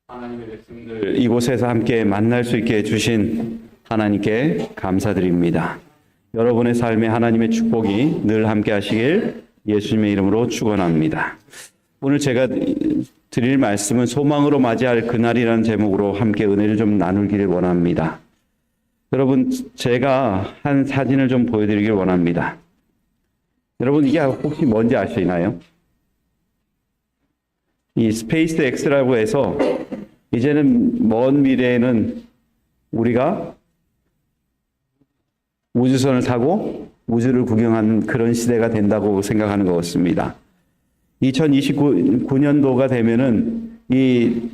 하나님의 백성들 이곳에서 함께 만날 수 있게 해주신 하나님께 감사드립니다. 여러분의 삶에 하나님의 축복이 늘 함께 하시길 예수님의 이름으로 축원합니다. 오늘 제가 드릴 말씀은 소망으로 맞이할 그날이라는 제목으로 함께 은혜를 좀 나누기를 원합니다. 여러분, 제가 한 사진을 좀 보여드리길 원합니다. 여러분, 이게 혹시 뭔지 아시나요? 이 스페이스 X라고 해서 이제는 먼 미래에는 우리가 우주선을 타고 우주를 구경하는 그런 시대가 된다고 생각하는 것 같습니다. 2029년도가 되면은 이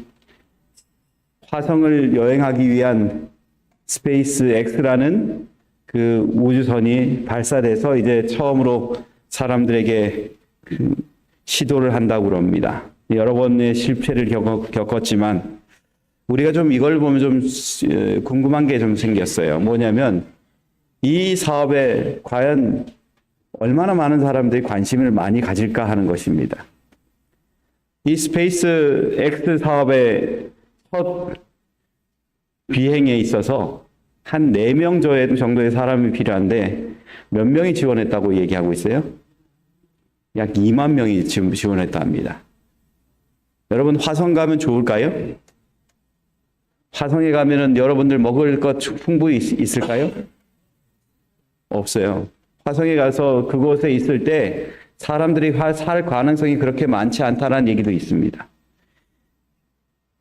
화성을 여행하기 위한 스페이스 X라는 그 우주선이 발사돼서 이제 처음으로 사람들에게 시도를 한다고 그럽니다. 여러 번의 실패를 겪었지만 우리가 좀 이걸 보면 좀 궁금한 게 좀 생겼어요. 뭐냐면 이 사업에 과연 얼마나 많은 사람들이 관심을 많이 가질까 하는 것입니다. 이 스페이스 X 사업의 첫 비행에 있어서 한 4명 정도의 사람이 필요한데 몇 명이 지원했다고 얘기하고 있어요? 약 2만 명이 지금 지원했다 합니다. 여러분, 화성 가면 좋을까요? 화성에 가면은 여러분들 먹을 것 풍부히 있을까요? 없어요. 화성에 가서 그곳에 있을 때 사람들이 살 가능성이 그렇게 많지 않다는 얘기도 있습니다.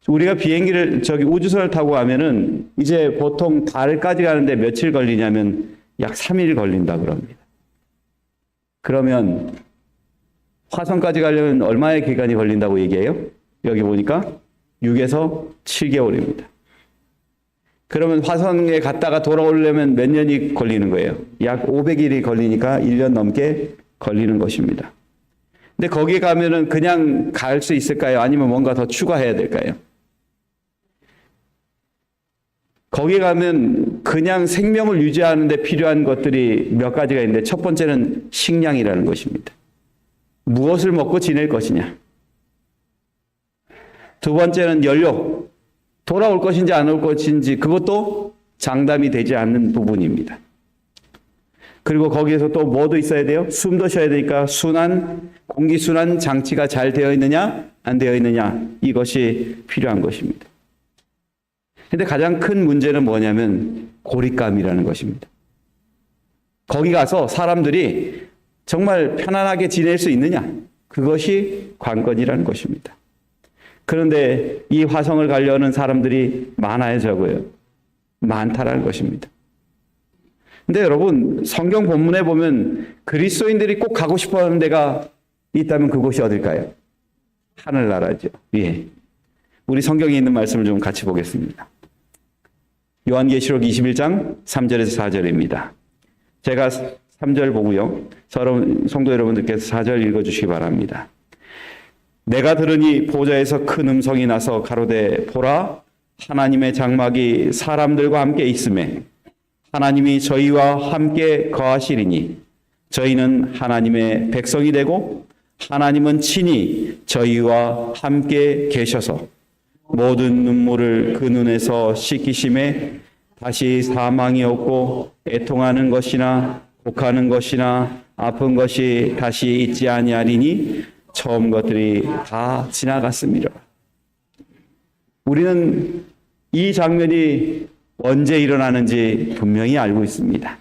우리가 비행기를 우주선을 타고 가면은 이제 보통 달까지 가는데 며칠 걸리냐면 약 3일 걸린다 그럽니다. 그러면 화성까지 가려면 얼마의 기간이 걸린다고 얘기해요? 여기 보니까 6에서 7개월입니다. 그러면 화성에 갔다가 돌아오려면 몇 년이 걸리는 거예요? 약 500일이 걸리니까 1년 넘게 걸리는 것입니다. 근데 거기에 가면은 그냥 갈 수 있을까요? 아니면 뭔가 더 추가해야 될까요? 거기에 가면 그냥 생명을 유지하는 데 필요한 것들이 몇 가지가 있는데 첫 번째는 식량이라는 것입니다. 무엇을 먹고 지낼 것이냐. 두 번째는 연료. 돌아올 것인지 안 올 것인지 그것도 장담이 되지 않는 부분입니다. 그리고 거기에서 또 뭐도 있어야 돼요? 숨도 쉬어야 되니까 공기순환 장치가 잘 되어 있느냐 안 되어 있느냐 이것이 필요한 것입니다. 근데 가장 큰 문제는 뭐냐면 고립감이라는 것입니다. 거기 가서 사람들이 정말 편안하게 지낼 수 있느냐 그것이 관건이라는 것입니다. 그런데 이 화성을 가려는 사람들이 많아요, 적어요? 많다라는 것입니다. 근데 여러분, 성경 본문에 보면 그리스도인들이 꼭 가고 싶어 하는 데가 있다면 그곳이 어딜까요? 하늘나라죠. 예. 우리 성경에 있는 말씀을 좀 같이 보겠습니다. 요한계시록 21장 3절에서 4절입니다. 제가 3절 보고요. 성도 여러분들께서 4절 읽어주시기 바랍니다. 내가 들으니 보좌에서 큰 음성이 나서 가로되 보라 하나님의 장막이 사람들과 함께 있음에 하나님이 저희와 함께 거하시리니 저희는 하나님의 백성이 되고 하나님은 친히 저희와 함께 계셔서 모든 눈물을 그 눈에서 씻기심에 다시 사망이 없고 애통하는 것이나 곡하는 것이나 아픈 것이 다시 있지 아니하리니 처음 것들이 다 지나갔습니다. 우리는 이 장면이 언제 일어나는지 분명히 알고 있습니다.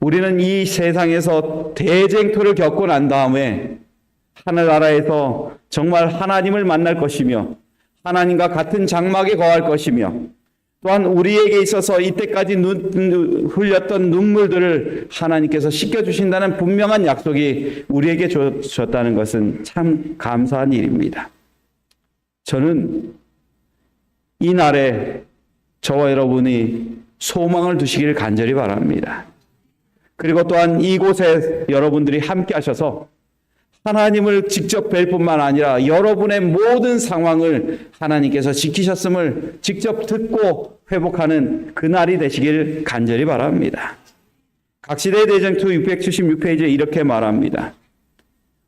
우리는 이 세상에서 대쟁토를 겪고 난 다음에 하늘나라에서 정말 하나님을 만날 것이며 하나님과 같은 장막에 거할 것이며 또한 우리에게 있어서 이때까지 흘렸던 눈물들을 하나님께서 씻겨주신다는 분명한 약속이 우리에게 주셨다는 것은 참 감사한 일입니다. 저는 이 날에 저와 여러분이 소망을 두시기를 간절히 바랍니다. 그리고 또한 이곳에 여러분들이 함께 하셔서 하나님을 직접 뵐 뿐만 아니라 여러분의 모든 상황을 하나님께서 지키셨음을 직접 듣고 회복하는 그날이 되시길 간절히 바랍니다. 각시대 대전투 676페이지에 이렇게 말합니다.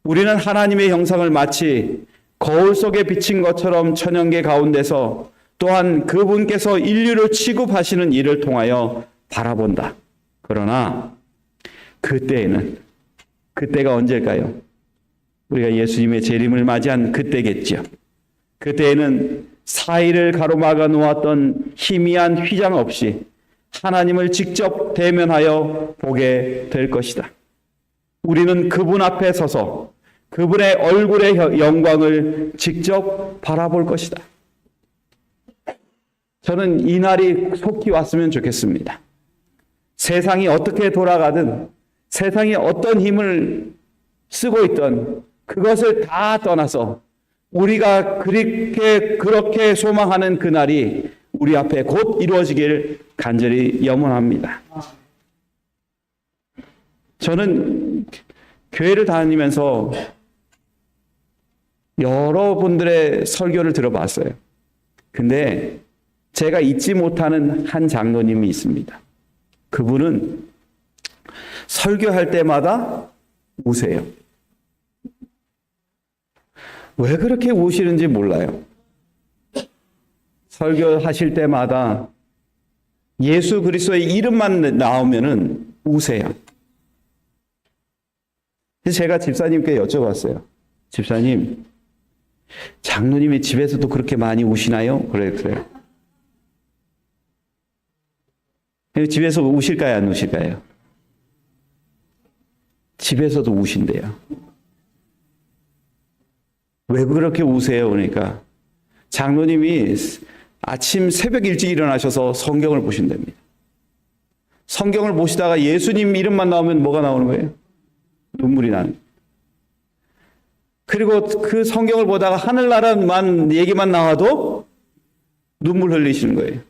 우리는 하나님의 형상을 마치 거울 속에 비친 것처럼 천연계 가운데서 또한 그분께서 인류를 취급하시는 일을 통하여 바라본다. 그러나 그때가 언제일까요? 우리가 예수님의 재림을 맞이한 그때겠죠. 그때에는 사이를 가로막아 놓았던 희미한 휘장 없이 하나님을 직접 대면하여 보게 될 것이다. 우리는 그분 앞에 서서 그분의 얼굴의 영광을 직접 바라볼 것이다. 저는 이 날이 속히 왔으면 좋겠습니다. 세상이 어떻게 돌아가든 세상이 어떤 힘을 쓰고 있던 그것을 다 떠나서 우리가 그렇게 소망하는 그날이 우리 앞에 곧 이루어지길 간절히 염원합니다. 저는 교회를 다니면서 여러분들의 설교를 들어봤어요. 근데 제가 잊지 못하는 한 장로님이 있습니다. 그분은 설교할 때마다 우세요. 왜 그렇게 우시는지 몰라요. 설교하실 때마다 예수 그리스도의 이름만 나오면은 우세요. 그래서 제가 집사님께 여쭤봤어요. 집사님, 장로님이 집에서도 그렇게 많이 우시나요? 그랬어요. 집에서 우실까요? 안 우실까요? 집에서도 우신대요. 왜 그렇게 우세요? 그러니까 장로님이 아침 새벽 일찍 일어나셔서 성경을 보신답니다. 성경을 보시다가 예수님 이름만 나오면 뭐가 나오는 거예요? 눈물이 나는. 그리고 그 성경을 보다가 하늘나라만 얘기만 나와도 눈물 흘리시는 거예요.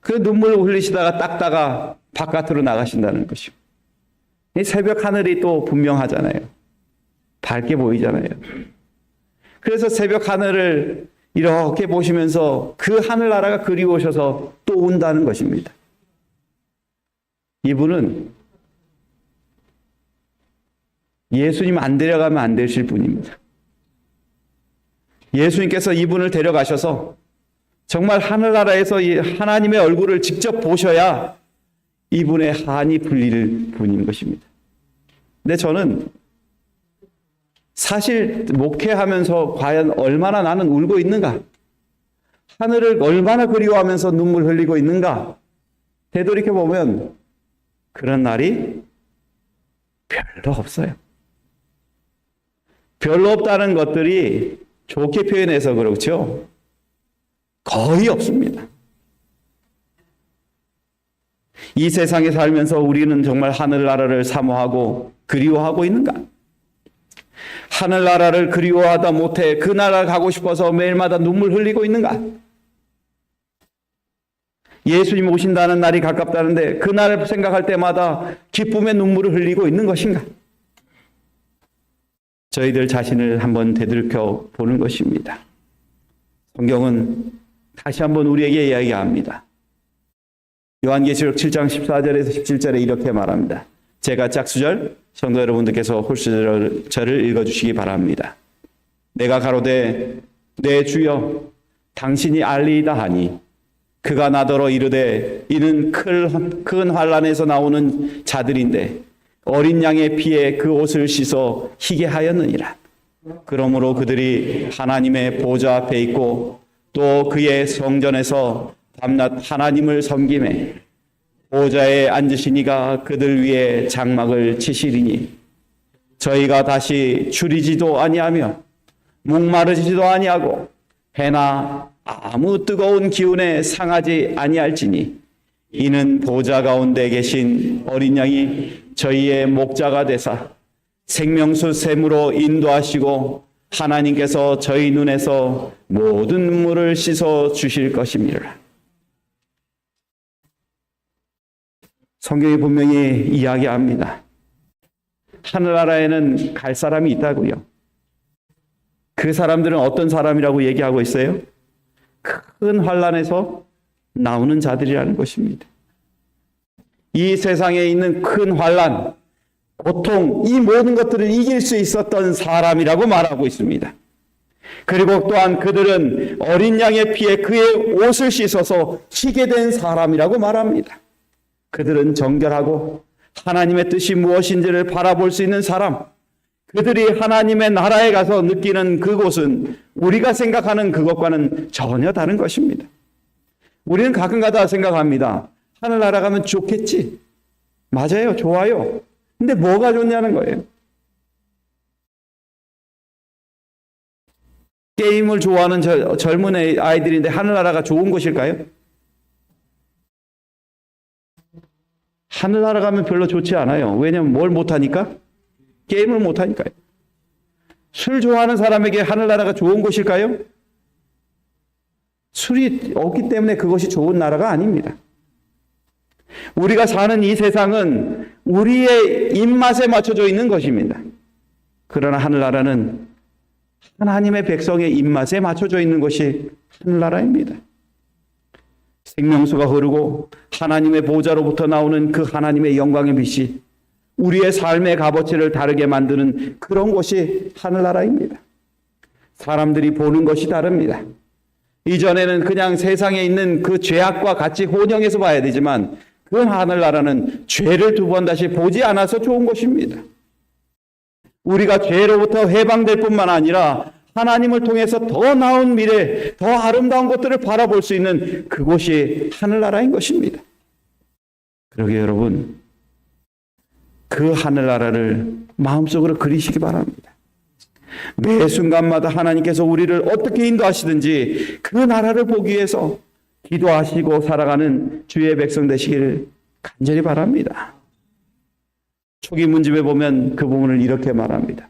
그 눈물을 흘리시다가 닦다가 바깥으로 나가신다는 것이죠. 이 새벽 하늘이 또 분명하잖아요. 밝게 보이잖아요. 그래서 새벽 하늘을 이렇게 보시면서 그 하늘나라가 그리우셔서 또 온다는 것입니다. 이분은 예수님 안 데려가면 안 되실 분입니다. 예수님께서 이분을 데려가셔서 정말 하늘나라에서 하나님의 얼굴을 직접 보셔야 이분의 한이 풀릴 분인 것입니다. 근데 저는 사실 목회하면서 과연 얼마나 나는 울고 있는가? 하늘을 얼마나 그리워하면서 눈물 흘리고 있는가? 되돌이켜보면 그런 날이 별로 없어요. 별로 없다는 것들이 좋게 표현해서 그렇죠. 거의 없습니다. 이 세상에 살면서 우리는 정말 하늘나라를 사모하고 그리워하고 있는가? 하늘나라를 그리워하다 못해 그 나라 가고 싶어서 매일마다 눈물 흘리고 있는가? 예수님 오신다는 날이 가깝다는데 그 날을 생각할 때마다 기쁨의 눈물을 흘리고 있는 것인가? 저희들 자신을 한번 되돌이켜 보는 것입니다. 성경은 다시 한번 우리에게 이야기합니다. 요한계시록 7장 14절에서 17절에 이렇게 말합니다. 제가 짝수절, 성도 여러분들께서 홀수절을 읽어주시기 바랍니다. 내가 가로되 내 주여 당신이 알리이다 하니 그가 나더러 이르되 이는 큰 환란에서 나오는 자들인데 어린 양의 피에 그 옷을 씻어 희게 하였느니라. 그러므로 그들이 하나님의 보좌 앞에 있고 또 그의 성전에서 밤낮 하나님을 섬기매 보좌에 앉으시니가 그들 위에 장막을 치시리니 저희가 다시 줄이지도 아니하며 목마르지도 아니하고 해나 아무 뜨거운 기운에 상하지 아니할지니 이는 보좌 가운데 계신 어린 양이 저희의 목자가 되사 생명수 샘으로 인도하시고 하나님께서 저희 눈에서 모든 눈물을 씻어 주실 것입니다. 성경이 분명히 이야기합니다. 하늘나라에는 갈 사람이 있다고요. 그 사람들은 어떤 사람이라고 얘기하고 있어요? 큰 환난에서 나오는 자들이라는 것입니다. 이 세상에 있는 큰 환난, 고통, 이 모든 것들을 이길 수 있었던 사람이라고 말하고 있습니다. 그리고 또한 그들은 어린 양의 피에 그의 옷을 씻어서 희게 된 사람이라고 말합니다. 그들은 정결하고 하나님의 뜻이 무엇인지를 바라볼 수 있는 사람, 그들이 하나님의 나라에 가서 느끼는 그곳은 우리가 생각하는 그것과는 전혀 다른 것입니다. 우리는 가끔가다 생각합니다. 하늘나라 가면 좋겠지. 맞아요. 좋아요. 근데 뭐가 좋냐는 거예요. 게임을 좋아하는 젊은 아이들인데 하늘나라가 좋은 곳일까요? 하늘나라 가면 별로 좋지 않아요. 왜냐면 뭘 못하니까? 게임을 못하니까요. 술 좋아하는 사람에게 하늘나라가 좋은 곳일까요? 술이 없기 때문에 그것이 좋은 나라가 아닙니다. 우리가 사는 이 세상은 우리의 입맛에 맞춰져 있는 것입니다. 그러나 하늘나라는 하나님의 백성의 입맛에 맞춰져 있는 것이 하늘나라입니다. 생명수가 흐르고 하나님의 보좌로부터 나오는 그 하나님의 영광의 빛이 우리의 삶의 값어치를 다르게 만드는 그런 곳이 하늘나라입니다. 사람들이 보는 것이 다릅니다. 이전에는 그냥 세상에 있는 그 죄악과 같이 혼용해서 봐야 되지만 그 하늘나라는 죄를 두 번 다시 보지 않아서 좋은 것입니다. 우리가 죄로부터 해방될 뿐만 아니라 하나님을 통해서 더 나은 미래, 더 아름다운 것들을 바라볼 수 있는 그곳이 하늘나라인 것입니다. 그러게 여러분, 그 하늘나라를 마음속으로 그리시기 바랍니다. 매 순간마다 하나님께서 우리를 어떻게 인도하시든지 그 나라를 보기 위해서 기도하시고 살아가는 주의 백성 되시기를 간절히 바랍니다. 초기 문집에 보면 그 부분을 이렇게 말합니다.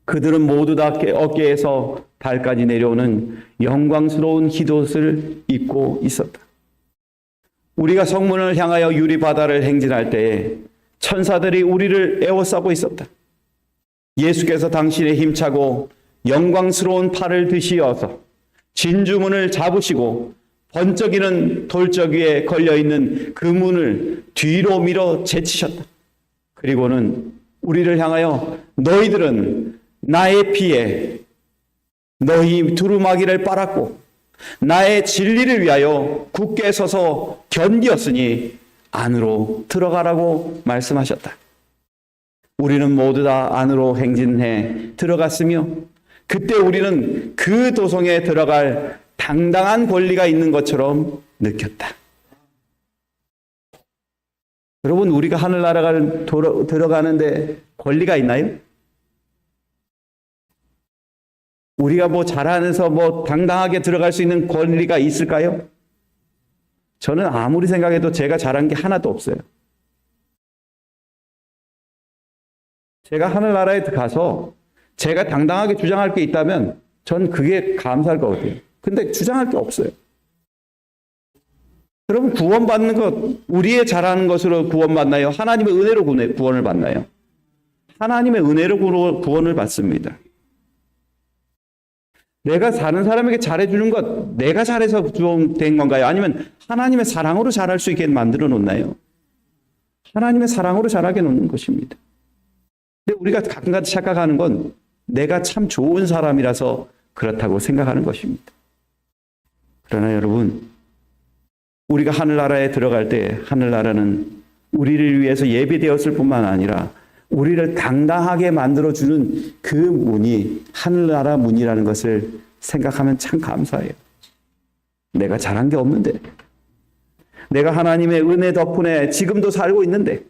그들은 모두 다 어깨에서 발까지 내려오는 영광스러운 깃옷을 입고 있었다. 우리가 성문을 향하여 유리바다를 행진할 때에 천사들이 우리를 에워싸고 있었다. 예수께서 당신의 힘차고 영광스러운 팔을 드시어서 진주문을 잡으시고 번쩍이는 돌적 위에 걸려있는 그 문을 뒤로 밀어 제치셨다. 그리고는 우리를 향하여 너희들은 나의 피에 너희 두루마기를 빨았고 나의 진리를 위하여 굳게 서서 견디었으니 안으로 들어가라고 말씀하셨다. 우리는 모두 다 안으로 행진해 들어갔으며 그때 우리는 그 도성에 들어갈 당당한 권리가 있는 것처럼 느꼈다. 여러분, 우리가 하늘나라를 들어가는데 권리가 있나요? 우리가 뭐 잘하면서 당당하게 들어갈 수 있는 권리가 있을까요? 저는 아무리 생각해도 제가 잘한 게 하나도 없어요. 제가 하늘나라에 가서 제가 당당하게 주장할 게 있다면 전 그게 감사할 것 같아요. 근데 주장할 게 없어요. 여러분, 구원받는 것, 우리의 잘하는 것으로 구원받나요? 하나님의 은혜로 구원을 받나요? 하나님의 은혜로 구원을 받습니다. 내가 사는 사람에게 잘해주는 것, 내가 잘해서 된 건가요? 아니면 하나님의 사랑으로 잘할 수 있게 만들어 놓나요? 하나님의 사랑으로 잘하게 놓는 것입니다. 근데 우리가 가끔가다 착각하는 건 내가 참 좋은 사람이라서 그렇다고 생각하는 것입니다. 그러나 여러분, 우리가 하늘나라에 들어갈 때 하늘나라는 우리를 위해서 예비되었을 뿐만 아니라 우리를 당당하게 만들어주는 그 문이 하늘나라 문이라는 것을 생각하면 참 감사해요. 내가 잘한 게 없는데, 내가 하나님의 은혜 덕분에 지금도 살고 있는데,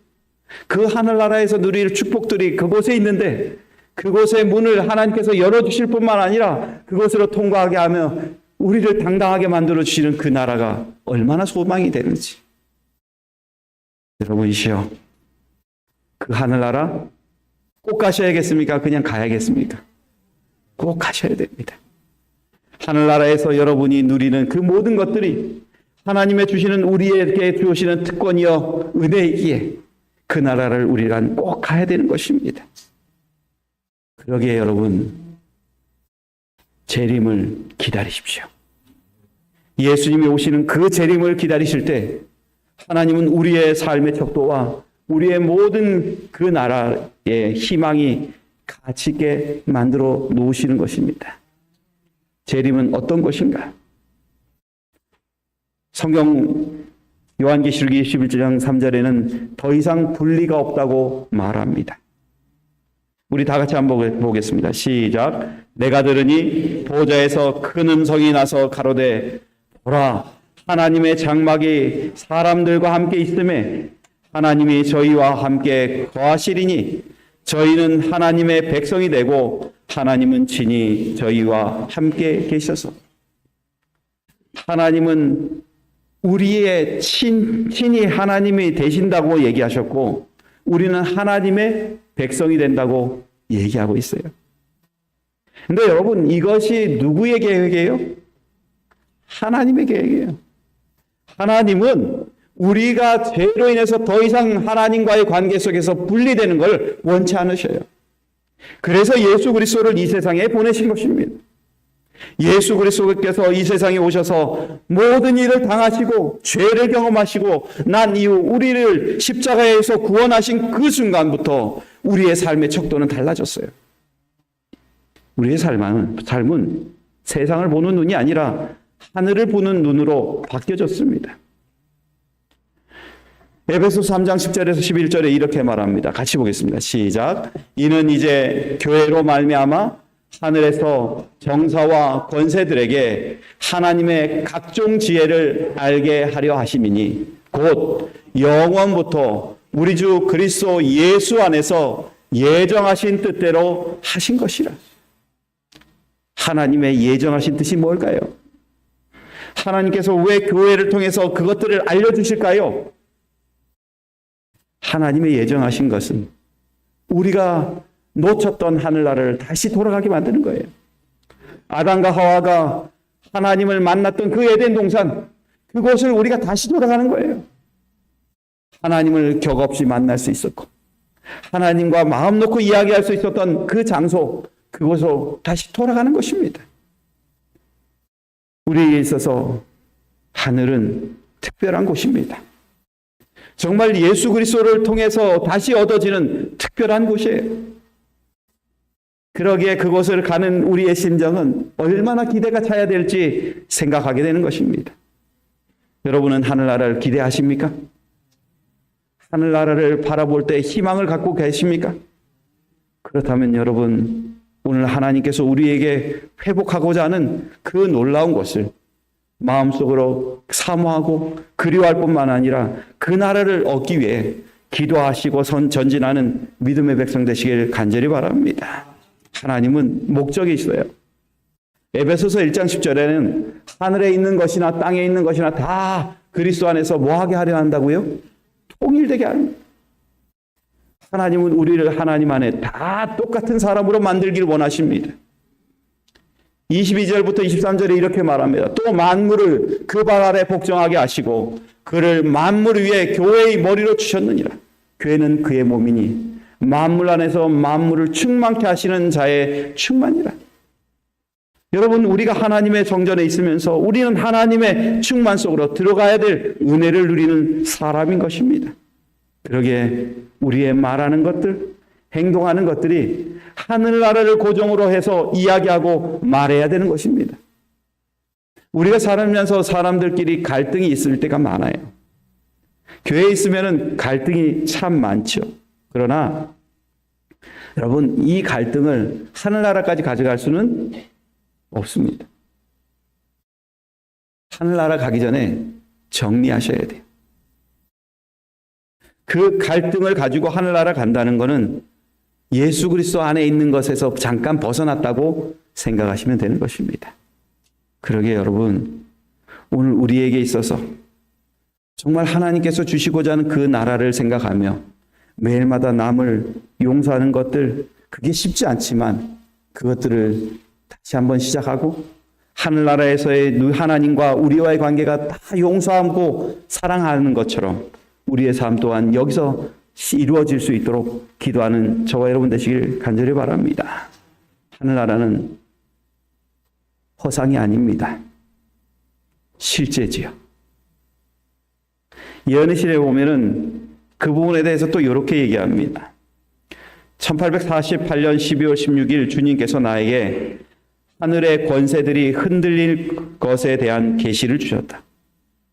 그 하늘나라에서 누릴 축복들이 그곳에 있는데 그곳의 문을 하나님께서 열어주실 뿐만 아니라 그곳으로 통과하게 하며 우리를 당당하게 만들어주시는 그 나라가 얼마나 소망이 되는지. 여러분이시여, 그 하늘나라 꼭 가셔야겠습니까? 그냥 가야겠습니까? 꼭 가셔야 됩니다. 하늘나라에서 여러분이 누리는 그 모든 것들이 하나님의 주시는 우리에게 주시는 특권이여 은혜이기에 그 나라를 우리란 꼭 가야 되는 것입니다. 그러기에 여러분, 재림을 기다리십시오. 예수님이 오시는 그 재림을 기다리실 때 하나님은 우리의 삶의 척도와 우리의 모든 그 나라의 희망이 가치 있게 만들어 놓으시는 것입니다. 재림은 어떤 것인가? 성경 요한계시록 21장 3절에는 더 이상 분리가 없다고 말합니다. 우리 다 같이 한번 보겠습니다. 시작. 내가 들으니 보좌에서 큰 음성이 나서 가로되 보라, 하나님의 장막이 사람들과 함께 있음에 하나님이 저희와 함께 거하시리니 저희는 하나님의 백성이 되고 하나님은 친히 저희와 함께 계셔서. 하나님은 우리의 친히 하나님이 되신다고 얘기하셨고 우리는 하나님의 백성이 된다고 얘기하고 있어요. 근데 여러분, 이것이 누구의 계획이에요? 하나님의 계획이에요. 하나님은 우리가 죄로 인해서 더 이상 하나님과의 관계 속에서 분리되는 걸 원치 않으셔요. 그래서 예수 그리스도를 이 세상에 보내신 것입니다. 예수 그리스도께서 이 세상에 오셔서 모든 일을 당하시고 죄를 경험하시고 난 이후 우리를 십자가에서 구원하신 그 순간부터 우리의 삶의 척도는 달라졌어요. 우리의 삶은 세상을 보는 눈이 아니라 하늘을 보는 눈으로 바뀌어졌습니다. 에베소서 3장 10절에서 11절에 이렇게 말합니다. 같이 보겠습니다. 시작. 이는 이제 교회로 말미암아 하늘에서 정사와 권세들에게 하나님의 각종 지혜를 알게 하려 하심이니 곧 영원부터 우리 주 그리스도 예수 안에서 예정하신 뜻대로 하신 것이라. 하나님의 예정하신 뜻이 뭘까요? 하나님께서 왜 교회를 통해서 그것들을 알려주실까요? 하나님의 예정하신 것은 우리가 놓쳤던 하늘나라를 다시 돌아가게 만드는 거예요. 아담과 하와가 하나님을 만났던 그 에덴 동산, 그곳을 우리가 다시 돌아가는 거예요. 하나님을 격없이 만날 수 있었고 하나님과 마음 놓고 이야기할 수 있었던 그 장소, 그곳으로 다시 돌아가는 것입니다. 우리에게 있어서 하늘은 특별한 곳입니다. 정말 예수 그리스도를 통해서 다시 얻어지는 특별한 곳이에요. 그러기에 그곳을 가는 우리의 심정은 얼마나 기대가 차야 될지 생각하게 되는 것입니다. 여러분은 하늘나라를 기대하십니까? 하늘나라를 바라볼 때 희망을 갖고 계십니까? 그렇다면 여러분, 오늘 하나님께서 우리에게 회복하고자 하는 그 놀라운 것을 마음속으로 사모하고 그리워할 뿐만 아니라 그 나라를 얻기 위해 기도하시고 전진하는 믿음의 백성 되시길 간절히 바랍니다. 하나님은 목적이 있어요. 에베소서 1장 10절에는 하늘에 있는 것이나 땅에 있는 것이나 다 그리스도 안에서 뭐하게 하려 한다고요? 통일되게 하는. 하나님은 우리를 하나님 안에 다 똑같은 사람으로 만들기를 원하십니다. 22절부터 23절에 이렇게 말합니다. 또 만물을 그 발 아래 복종하게 하시고 그를 만물 위에 교회의 머리로 주셨느니라. 교회는 그의 몸이니 만물 안에서 만물을 충만케 하시는 자의 충만이라. 여러분, 우리가 하나님의 정전에 있으면서 우리는 하나님의 충만 속으로 들어가야 될 은혜를 누리는 사람인 것입니다. 그러기에 우리의 말하는 것들, 행동하는 것들이 하늘나라를 고정으로 해서 이야기하고 말해야 되는 것입니다. 우리가 살면서 사람들끼리 갈등이 있을 때가 많아요. 교회에 있으면 갈등이 참 많죠. 그러나 여러분, 이 갈등을 하늘나라까지 가져갈 수는 없습니다. 하늘나라 가기 전에 정리하셔야 돼요. 그 갈등을 가지고 하늘나라 간다는 것은 예수 그리스도 안에 있는 것에서 잠깐 벗어났다고 생각하시면 되는 것입니다. 그러게 여러분, 오늘 우리에게 있어서 정말 하나님께서 주시고자 하는 그 나라를 생각하며 매일마다 남을 용서하는 것들, 그게 쉽지 않지만 그것들을 다시 한번 시작하고 하늘나라에서의 하나님과 우리와의 관계가 다 용서하고 사랑하는 것처럼 우리의 삶 또한 여기서 이루어질 수 있도록 기도하는 저와 여러분 되시길 간절히 바랍니다. 하늘나라는 허상이 아닙니다. 실제지요. 예언의 보면은 그 부분에 대해서 또 이렇게 얘기합니다. 1848년 12월 16일 주님께서 나에게 하늘의 권세들이 흔들릴 것에 대한 계시를 주셨다.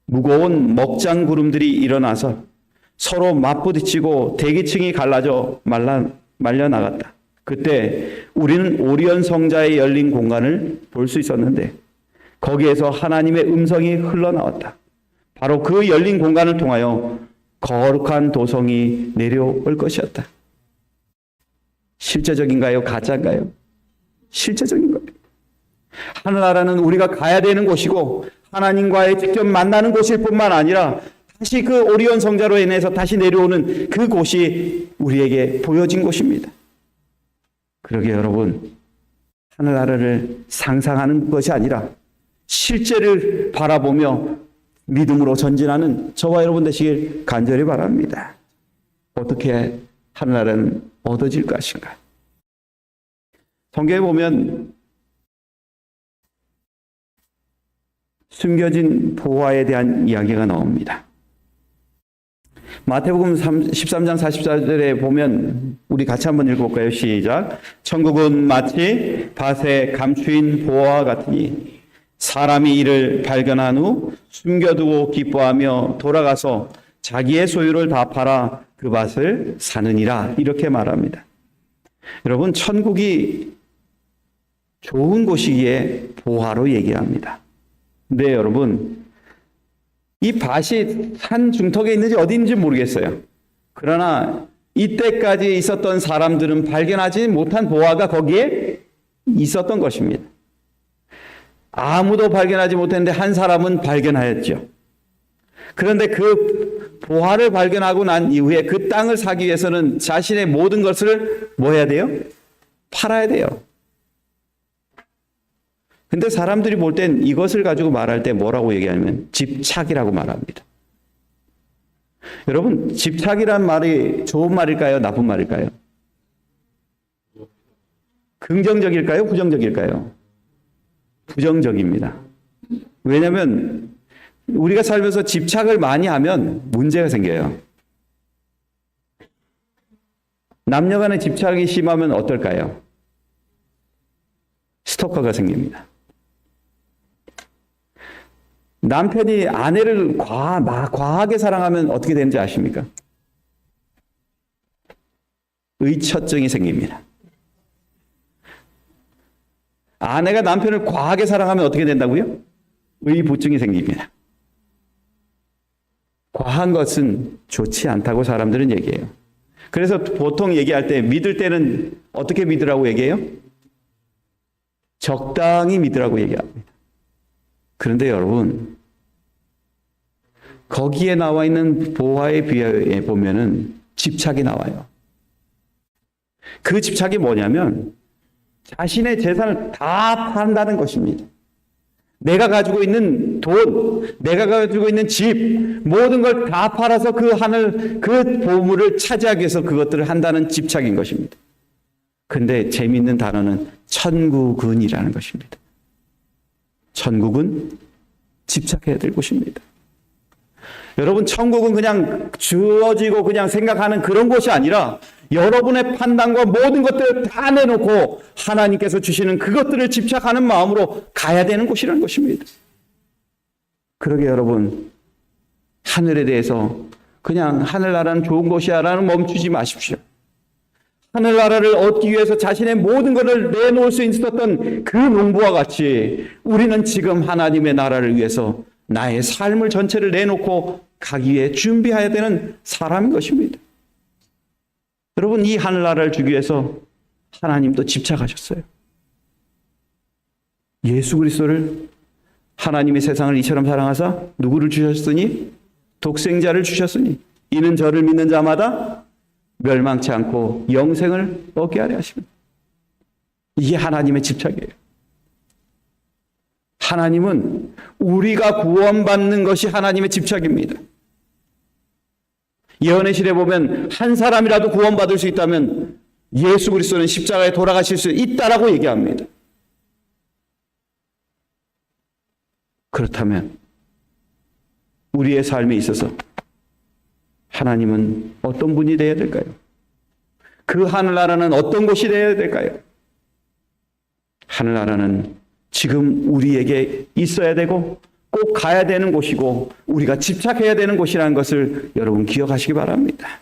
무거운 먹장 구름들이 일어나서 서로 맞부딪히고 대기층이 갈라져 말려나갔다. 그때 우리는 오리온 성자의 열린 공간을 볼 수 있었는데 거기에서 하나님의 음성이 흘러나왔다. 바로 그 열린 공간을 통하여 거룩한 도성이 내려올 것이었다. 실제적인가요? 가짜인가요? 실제적인 거예요. 하늘나라는 우리가 가야 되는 곳이고 하나님과의 직접 만나는 곳일 뿐만 아니라 다시 그 오리온 성자로 인해서 다시 내려오는 그 곳이 우리에게 보여진 곳입니다. 그러게 여러분, 하늘나라를 상상하는 것이 아니라 실제를 바라보며 믿음으로 전진하는 저와 여러분 되시길 간절히 바랍니다. 어떻게 하늘나라는 얻어질 것인가? 성경에 보면 숨겨진 보화에 대한 이야기가 나옵니다. 마태복음 13장 44절에 보면 우리 같이 한번 읽어볼까요? 시작. 천국은 마치 밭에 감추인 보화와 같으니 사람이 이를 발견한 후 숨겨두고 기뻐하며 돌아가서 자기의 소유를 다 팔아 그 밭을 사느니라. 이렇게 말합니다. 여러분, 천국이 좋은 곳이기에 보화로 얘기합니다. 근데 여러분, 이 밭이 산 중턱에 있는지 어디 있는지 모르겠어요. 그러나 이때까지 있었던 사람들은 발견하지 못한 보화가 거기에 있었던 것입니다. 아무도 발견하지 못했는데 한 사람은 발견하였죠. 그런데 그 보화를 발견하고 난 이후에 그 땅을 사기 위해서는 자신의 모든 것을 뭐 해야 돼요? 팔아야 돼요. 근데 사람들이 볼 땐 이것을 가지고 말할 때 뭐라고 얘기하냐면 집착이라고 말합니다. 여러분, 집착이란 말이 좋은 말일까요? 나쁜 말일까요? 긍정적일까요? 부정적일까요? 부정적입니다. 왜냐하면 우리가 살면서 집착을 많이 하면 문제가 생겨요. 남녀 간의 집착이 심하면 어떨까요? 스토커가 생깁니다. 남편이 아내를 과하게 사랑하면 어떻게 되는지 아십니까? 의처증이 생깁니다. 아내가 남편을 과하게 사랑하면 어떻게 된다고요? 의부증이 생깁니다. 과한 것은 좋지 않다고 사람들은 얘기해요. 그래서 보통 얘기할 때 믿을 때는 어떻게 믿으라고 얘기해요? 적당히 믿으라고 얘기합니다. 그런데 여러분, 거기에 나와 있는 보화에 비하에 보면은 집착이 나와요. 그 집착이 뭐냐면 자신의 재산을 다 판다는 것입니다. 내가 가지고 있는 돈, 내가 가지고 있는 집, 모든 걸 다 팔아서 그 하늘, 그 보물을 차지하기 위해서 그것들을 한다는 집착인 것입니다. 근데 재미있는 단어는 천국은이라는 것입니다. 천국은 집착해야 될 곳입니다. 여러분, 천국은 그냥 주어지고 그냥 생각하는 그런 곳이 아니라 여러분의 판단과 모든 것들을 다 내놓고 하나님께서 주시는 그것들을 집착하는 마음으로 가야 되는 곳이라는 것입니다. 그러게 여러분, 하늘에 대해서 그냥 하늘나라는 좋은 곳이야 라는 멈추지 마십시오. 하늘나라를 얻기 위해서 자신의 모든 것을 내놓을 수 있었던 그 농부와 같이 우리는 지금 하나님의 나라를 위해서 나의 삶을 전체를 내놓고 가기 위해 준비해야 되는 사람인 것입니다. 여러분, 이 하늘나라를 주기 위해서 하나님도 집착하셨어요. 예수 그리스도를 하나님의 세상을 이처럼 사랑하사 누구를 주셨으니? 독생자를 주셨으니 이는 저를 믿는 자마다 멸망치 않고 영생을 얻게 하려 하십니다. 이게 하나님의 집착이에요. 하나님은 우리가 구원받는 것이 하나님의 집착입니다. 예언의 시대에 보면 한 사람이라도 구원받을 수 있다면 예수 그리스도는 십자가에 돌아가실 수 있다라고 얘기합니다. 그렇다면 우리의 삶에 있어서 하나님은 어떤 분이 되어야 될까요? 그 하늘나라는 어떤 곳이 되어야 될까요? 하늘나라는 지금 우리에게 있어야 되고 꼭 가야 되는 곳이고 우리가 집착해야 되는 곳이라는 것을 여러분 기억하시기 바랍니다.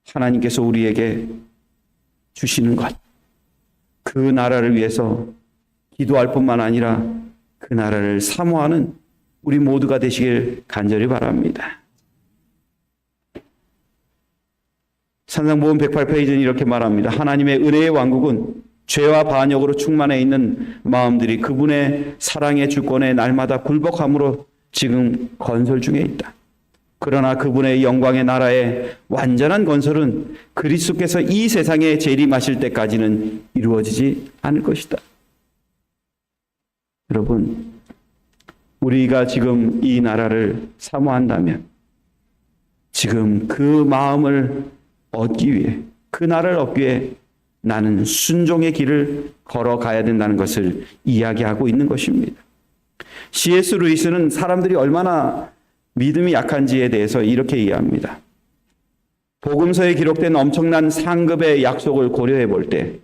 하나님께서 우리에게 주시는 것, 그 나라를 위해서 기도할 뿐만 아니라 그 나라를 사모하는 우리 모두가 되시길 간절히 바랍니다. 산상보음 108페이지는 이렇게 말합니다. 하나님의 은혜의 왕국은 죄와 반역으로 충만해 있는 마음들이 그분의 사랑의 주권에 날마다 굴복함으로 지금 건설 중에 있다. 그러나 그분의 영광의 나라의 완전한 건설은 그리스도께서 이 세상에 재림하실 때까지는 이루어지지 않을 것이다. 여러분, 우리가 지금 이 나라를 사모한다면 지금 그 마음을 얻기 위해, 그 나라를 얻기 위해 나는 순종의 길을 걸어가야 된다는 것을 이야기하고 있는 것입니다. C.S. 루이스는 사람들이 얼마나 믿음이 약한지에 대해서 이렇게 이해합니다. 복음서에 기록된 엄청난 상급의 약속을 고려해 볼 때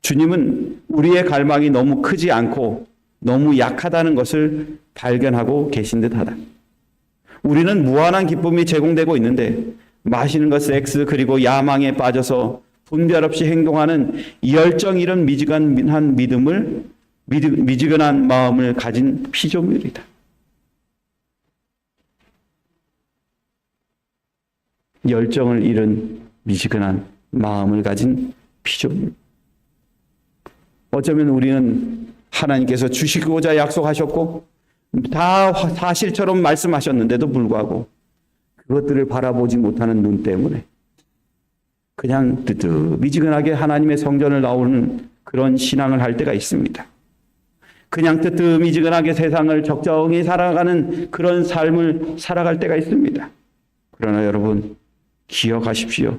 주님은 우리의 갈망이 너무 크지 않고 너무 약하다는 것을 발견하고 계신 듯하다. 우리는 무한한 기쁨이 제공되고 있는데 마시는 것, 섹스, 그리고 야망에 빠져서 분별 없이 행동하는 열정 잃은 미지근한 미지근한 마음을 가진 피조물이다. 열정을 잃은 미지근한 마음을 가진 피조물. 어쩌면 우리는 하나님께서 주시고자 약속하셨고 다 사실처럼 말씀하셨는데도 불구하고 그것들을 바라보지 못하는 눈 때문에 그냥 뜨뜻미지근하게 하나님의 성전을 나오는 그런 신앙을 할 때가 있습니다. 그냥 뜨뜻미지근하게 세상을 적정히 살아가는 그런 삶을 살아갈 때가 있습니다. 그러나 여러분 기억하십시오.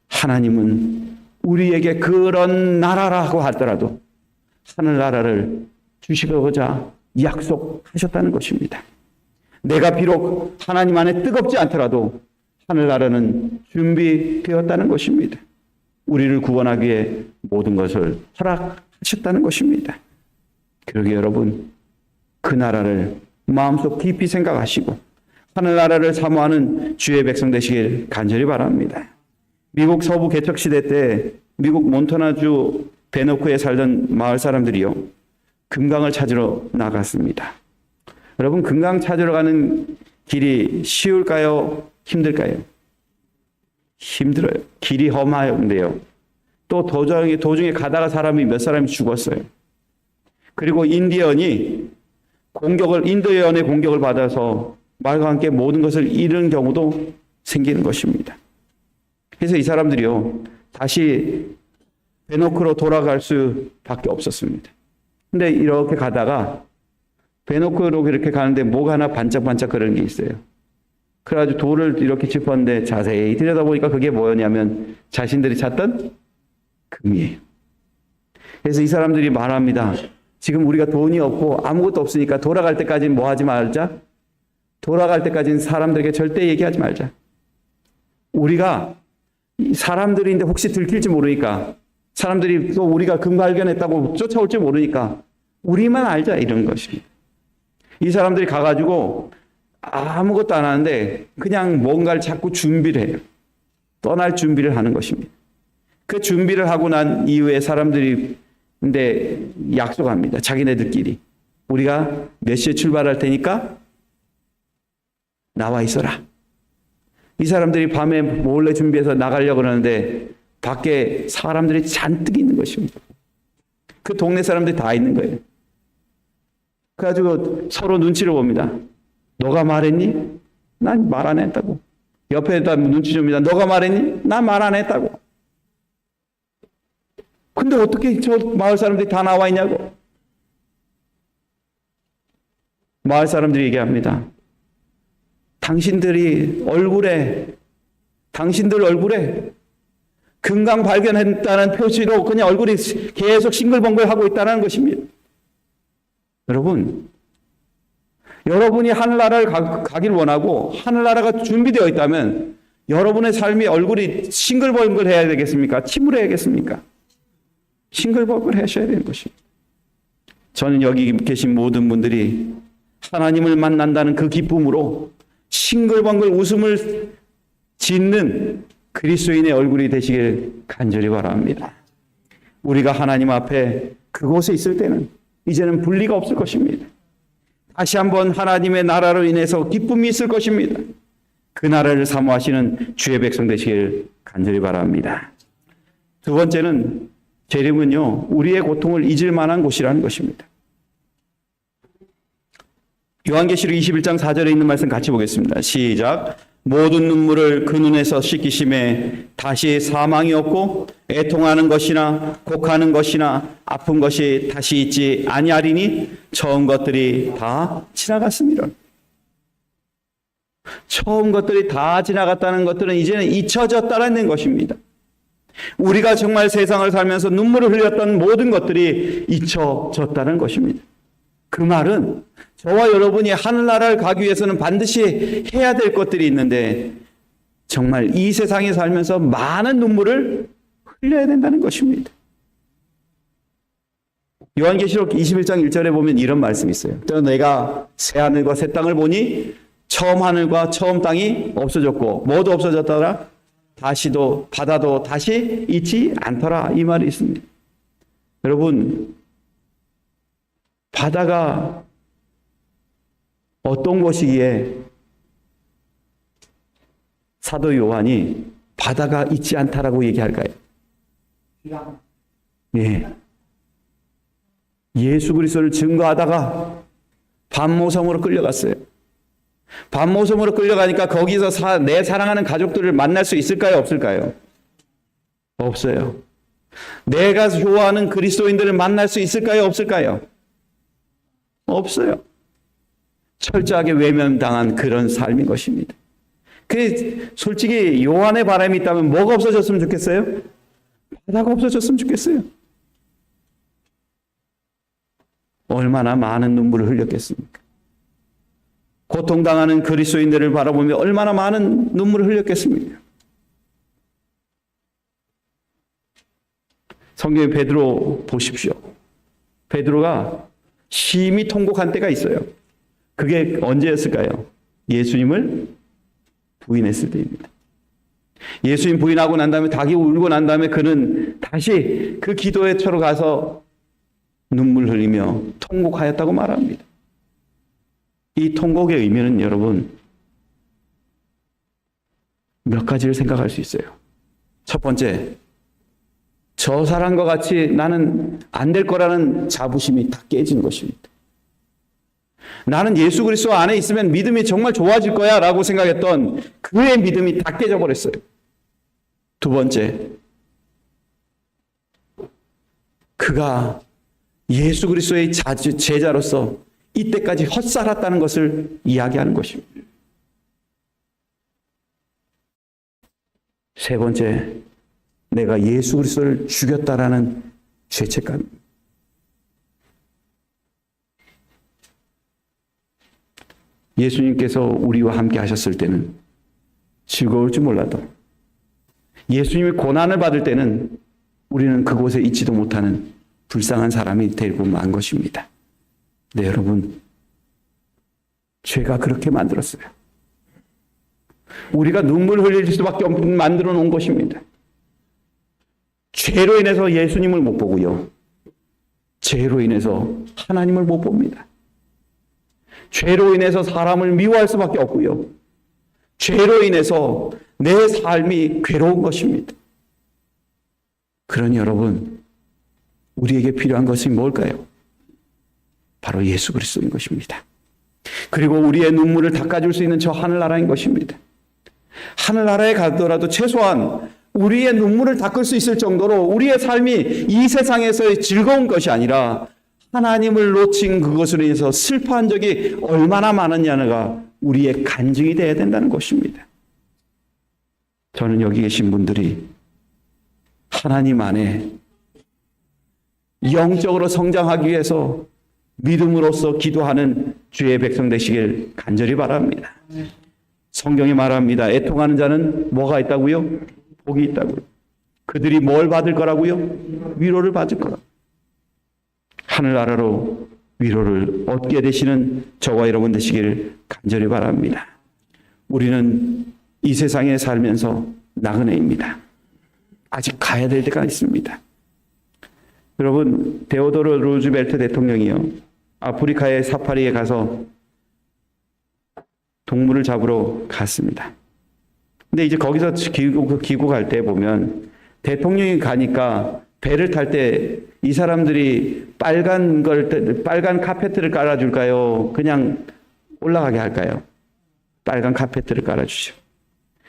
하나님은 우리에게 그런 나라라고 하더라도 하늘나라를 주시고자 약속하셨다는 것입니다. 내가 비록 하나님 안에 뜨겁지 않더라도 하늘나라는 준비되었다는 것입니다. 우리를 구원하기 위해 모든 것을 허락하셨다는 것입니다. 그러게 여러분, 그 나라를 마음속 깊이 생각하시고 하늘나라를 사모하는 주의 백성 되시길 간절히 바랍니다. 미국 서부 개척 시대 때 미국 몬타나주 베노크에 살던 마을 사람들이요, 금강을 찾으러 나갔습니다. 여러분, 금강 찾으러 가는 길이 쉬울까요? 힘들까요? 힘들어요. 길이 험한데요. 또 도중에 가다가 몇 사람이 죽었어요. 그리고 인디언의 공격을 받아서 말과 함께 모든 것을 잃은 경우도 생기는 것입니다. 그래서 이 사람들이요, 다시 베노크로 돌아갈 수밖에 없었습니다. 근데 이렇게 가다가 베노크로 이렇게 가는데 뭐가 하나 반짝반짝 그런 게 있어요. 그래가지고 돌을 이렇게 짚었는데 자세히 들여다보니까 그게 뭐였냐면 자신들이 찾던 금이에요. 그래서 이 사람들이 말합니다. 지금 우리가 돈이 없고 아무것도 없으니까 돌아갈 때까지는 뭐 하지 말자. 돌아갈 때까지는 사람들에게 절대 얘기하지 말자. 우리가 사람들인데 혹시 들킬지 모르니까, 사람들이 또 우리가 금 발견했다고 쫓아올지 모르니까 우리만 알자, 이런 것입니다. 이 사람들이 가가지고 아무것도 안 하는데 그냥 뭔가를 자꾸 준비를 해요. 떠날 준비를 하는 것입니다. 그 준비를 하고 난 이후에 사람들이 근데 약속합니다. 자기네들끼리. 우리가 몇 시에 출발할 테니까 나와 있어라. 이 사람들이 밤에 몰래 준비해서 나가려고 그러는데 밖에 사람들이 잔뜩 있는 것입니다. 그 동네 사람들이 다 있는 거예요. 그래가지고 서로 눈치를 봅니다. 너가 말했니? 난 말 안 했다고. 옆에다 눈치 줍니다. 너가 말했니? 난 말 안 했다고. 근데 어떻게 저 마을 사람들이 다 나와 있냐고. 마을 사람들이 얘기합니다. 당신들 얼굴에 금강 발견했다는 표시로 그냥 얼굴이 계속 싱글벙글하고 있다는 것입니다. 여러분이 하늘나라를 가길 원하고 하늘나라가 준비되어 있다면 여러분의 삶이 얼굴이 싱글벙글 해야 되겠습니까? 침울해야겠습니까? 싱글벙글 하셔야 되는 것입니다. 저는 여기 계신 모든 분들이 하나님을 만난다는 그 기쁨으로 싱글벙글 웃음을 짓는 그리스도인의 얼굴이 되시길 간절히 바랍니다. 우리가 하나님 앞에 그곳에 있을 때는 이제는 분리가 없을 것입니다. 다시 한번 하나님의 나라로 인해서 기쁨이 있을 것입니다. 그 나라를 사모하시는 주의 백성 되시길 간절히 바랍니다. 두 번째는 재림은요, 우리의 고통을 잊을 만한 곳이라는 것입니다. 요한계시록 21장 4절에 있는 말씀 같이 보겠습니다. 시작. 모든 눈물을 그 눈에서 씻기심에 다시 사망이 없고 애통하는 것이나 곡하는 것이나 아픈 것이 다시 있지 아니하리니 처음 것들이 다 지나갔습니다. 처음 것들이 다 지나갔다는 것들은 이제는 잊혀졌다는 것입니다. 우리가 정말 세상을 살면서 눈물을 흘렸던 모든 것들이 잊혀졌다는 것입니다. 그 말은 저와 여러분이 하늘나라를 가기 위해서는 반드시 해야 될 것들이 있는데 정말 이 세상에 살면서 많은 눈물을 흘려야 된다는 것입니다. 요한계시록 21장 1절에 보면 이런 말씀이 있어요. 또 내가 새 하늘과 새 땅을 보니 처음 하늘과 처음 땅이 없어졌고 뭐도 없어졌더라 다시도 바다도 다시 있지 않더라 이 말이 있습니다. 여러분, 바다가 어떤 것이기에 사도 요한이 바다가 있지 않다라고 얘기할까요? 예. 예수 그리스도를 증거하다가 반모섬으로 끌려갔어요. 반모섬으로 끌려가니까 거기서 내 사랑하는 가족들을 만날 수 있을까요? 없을까요? 없어요. 내가 좋아하는 그리스도인들을 만날 수 있을까요? 없을까요? 없어요. 철저하게 외면당한 그런 삶인 것입니다. 솔직히 요한의 바람이 있다면 뭐가 없어졌으면 좋겠어요? 바다가 없어졌으면 좋겠어요. 얼마나 많은 눈물을 흘렸겠습니까? 고통당하는 그리스도인들을 바라보며 얼마나 많은 눈물을 흘렸겠습니까? 성경의 베드로 보십시오. 베드로가 심히 통곡한 때가 있어요. 그게 언제였을까요? 예수님을 부인했을 때입니다. 예수님 부인하고 난 다음에 닭이 울고 난 다음에 그는 다시 그 기도의 처로 가서 눈물 흘리며 통곡하였다고 말합니다. 이 통곡의 의미는 여러분 몇 가지를 생각할 수 있어요. 첫 번째, 저 사람과 같이 나는 안 될 거라는 자부심이 다 깨진 것입니다. 나는 예수 그리스도 안에 있으면 믿음이 정말 좋아질 거야 라고 생각했던 그의 믿음이 다 깨져버렸어요. 두 번째, 그가 예수 그리스도의 제자로서 이때까지 헛살았다는 것을 이야기하는 것입니다. 세 번째, 내가 예수 그리스도를 죽였다라는 죄책감. 예수님께서 우리와 함께 하셨을 때는 즐거울지 몰라도 예수님이 고난을 받을 때는 우리는 그곳에 있지도 못하는 불쌍한 사람이 되고 만 것입니다. 네, 여러분, 죄가 그렇게 만들었어요. 우리가 눈물 흘릴 수밖에 없는 만들어 놓은 것입니다. 죄로 인해서 예수님을 못 보고요. 죄로 인해서 하나님을 못 봅니다. 죄로 인해서 사람을 미워할 수밖에 없고요. 죄로 인해서 내 삶이 괴로운 것입니다. 그러니 여러분, 우리에게 필요한 것이 뭘까요? 바로 예수 그리스도인 것입니다. 그리고 우리의 눈물을 닦아줄 수 있는 저 하늘나라인 것입니다. 하늘나라에 가더라도 최소한 우리의 눈물을 닦을 수 있을 정도로 우리의 삶이 이 세상에서의 즐거운 것이 아니라 하나님을 놓친 그것으로 인해서 슬퍼한 적이 얼마나 많았냐가 우리의 간증이 되어야 된다는 것입니다. 저는 여기 계신 분들이 하나님 안에 영적으로 성장하기 위해서 믿음으로써 기도하는 주의 백성 되시길 간절히 바랍니다. 성경이 말합니다. 애통하는 자는 뭐가 있다고요? 복이 있다고요. 그들이 뭘 받을 거라고요? 위로를 받을 거라고. 하늘나라로 위로를 얻게 되시는 저와 여러분 되시길 간절히 바랍니다. 우리는 이 세상에 살면서 나그네입니다. 아직 가야 될 때가 있습니다. 여러분, 데오도르 루즈벨트 대통령이요, 아프리카의 사파리에 가서 동물을 잡으러 갔습니다. 근데 이제 거기서 귀국할 때 보면 대통령이 가니까 배를 탈 때 이 사람들이 빨간 카페트를 깔아줄까요? 그냥 올라가게 할까요? 빨간 카페트를 깔아주죠.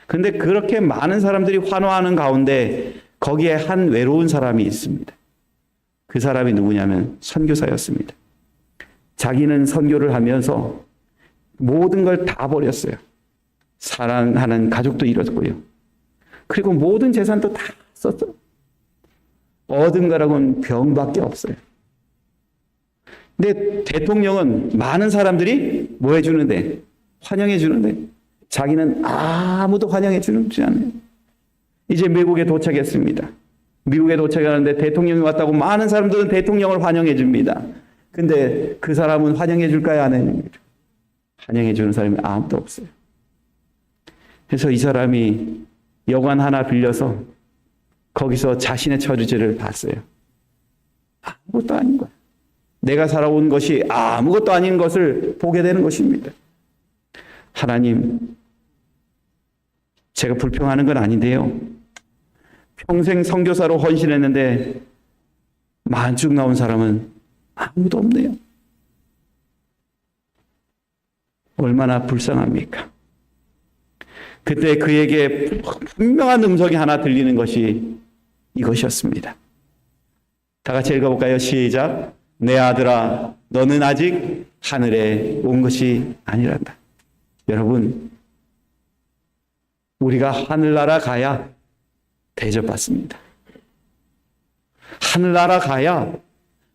근데 그렇게 많은 사람들이 환호하는 가운데 거기에 한 외로운 사람이 있습니다. 그 사람이 누구냐면 선교사였습니다. 자기는 선교를 하면서 모든 걸 다 버렸어요. 사랑하는 가족도 잃었고요. 그리고 모든 재산도 다 썼어요. 얻은 거라고는 병밖에 없어요. 근데 대통령은 많은 사람들이 뭐 해주는데? 환영해 주는데 자기는 아무도 환영해 주지 않아요. 이제 미국에 도착했습니다. 미국에 도착하는데 대통령이 왔다고 많은 사람들은 대통령을 환영해 줍니다. 근데 그 사람은 환영해 줄까요? 안 해줍니까? 환영해 주는 사람이 아무도 없어요. 그래서 이 사람이 여관 하나 빌려서 거기서 자신의 처지를 봤어요. 아무것도 아닌 거야. 내가 살아온 것이 아무것도 아닌 것을 보게 되는 것입니다. 하나님, 제가 불평하는 건 아닌데요. 평생 선교사로 헌신했는데 만쭉 나온 사람은 아무도 없네요. 얼마나 불쌍합니까? 그때 그에게 분명한 음성이 하나 들리는 것이 이것이었습니다. 다 같이 읽어볼까요? 시작. 내 아들아, 너는 아직 하늘에 온 것이 아니란다. 여러분, 우리가 하늘나라 가야 대접받습니다. 하늘나라 가야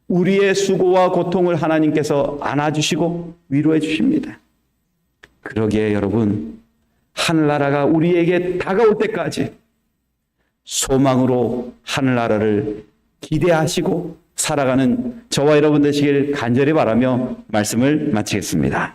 우리의 수고와 고통을 하나님께서 안아주시고 위로해 주십니다. 그러기에 여러분, 하늘나라가 우리에게 다가올 때까지 소망으로 하늘나라를 기대하시고 살아가는 저와 여러분 되시길 간절히 바라며 말씀을 마치겠습니다.